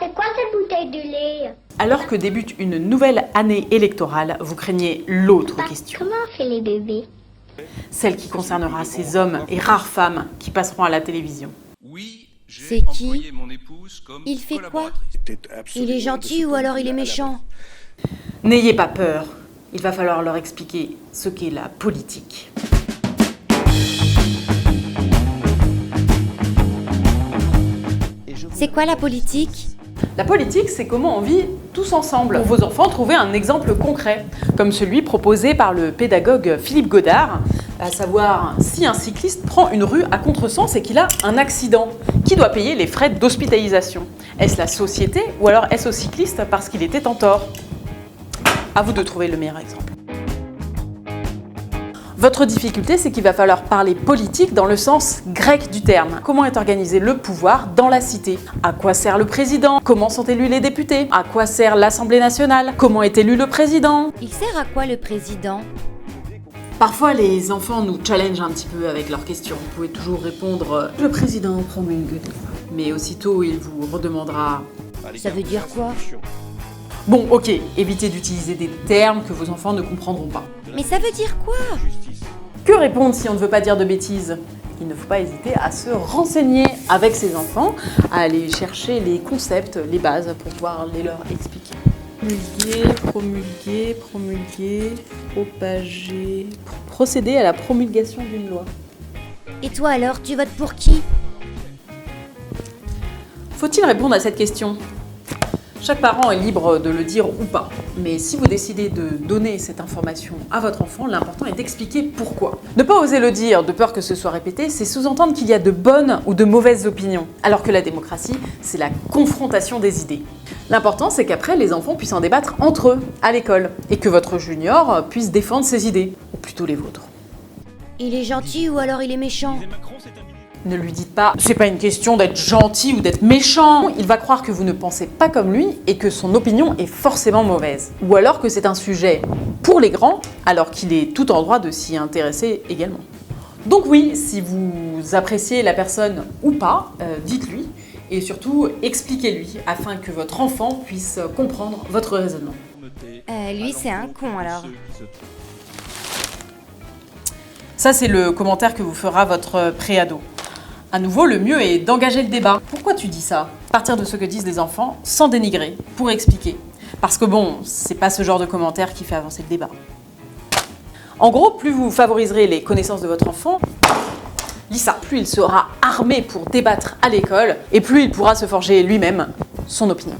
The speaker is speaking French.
c'est quoi cette bouteille de lait? Alors que débute une nouvelle année électorale, vous craignez l'autre question. Comment on fait les bébés? Celle qui concernera ces hommes et rares femmes qui passeront à la télévision. Oui, j'ai C'est qui? employé mon épouse comme Il fait quoi? collaboratrice. Il est gentil ou alors il est méchant? N'ayez pas peur, il va falloir leur expliquer ce qu'est la politique. C'est quoi la politique? La politique, c'est comment on vit tous ensemble. Pour vos enfants, trouvez un exemple concret, comme celui proposé par le pédagogue Philippe Godard, à savoir si un cycliste prend une rue à contresens et qu'il a un accident, qui doit payer les frais d'hospitalisation? Est-ce la société ou alors est-ce au cycliste parce qu'il était en tort? À vous de trouver le meilleur exemple. Votre difficulté, c'est qu'il va falloir parler politique dans le sens grec du terme. Comment est organisé le pouvoir dans la cité? À quoi sert le président? Comment sont élus les députés? À quoi sert l'Assemblée nationale? Comment est élu le président? Il sert à quoi le président? Parfois, les enfants nous challengent un petit peu avec leurs questions. Vous pouvez toujours répondre « Le président promulgue ». Mais aussitôt, il vous redemandera Ça veut dire quoi? « Bon, ok, évitez d'utiliser des termes que vos enfants ne comprendront pas. » Mais ça veut dire quoi? Que répondre si on ne veut pas dire de bêtises? Il ne faut pas hésiter à se renseigner avec ses enfants, à aller chercher les concepts, les bases pour pouvoir les leur expliquer. Promulguer, propager, procéder à la promulgation d'une loi. Et toi alors, tu votes pour qui? Faut-il répondre à cette question? Chaque parent est libre de le dire ou pas. Mais si vous décidez de donner cette information à votre enfant, l'important est d'expliquer pourquoi. Ne pas oser le dire de peur que ce soit répété, c'est sous-entendre qu'il y a de bonnes ou de mauvaises opinions. Alors que la démocratie, c'est la confrontation des idées. L'important, c'est qu'après, les enfants puissent en débattre entre eux, à l'école, et que votre junior puisse défendre ses idées, ou plutôt les vôtres. Il est gentil ou alors il est méchant? Ne lui dites pas « c'est pas une question d'être gentil ou d'être méchant ». Il va croire que vous ne pensez pas comme lui et que son opinion est forcément mauvaise. Ou alors que c'est un sujet pour les grands, alors qu'il est tout en droit de s'y intéresser également. Donc oui, si vous appréciez la personne ou pas, dites-lui et surtout expliquez-lui afin que votre enfant puisse comprendre votre raisonnement. Lui c'est un con alors. Ça c'est le commentaire que vous fera votre préado. À nouveau, le mieux est d'engager le débat. Pourquoi tu dis ça? Partir de ce que disent les enfants, sans dénigrer, pour expliquer. Parce que bon, c'est pas ce genre de commentaire qui fait avancer le débat. En gros, plus vous favoriserez les connaissances de votre enfant, Lisa, plus il sera armé pour débattre à l'école, et plus il pourra se forger lui-même son opinion.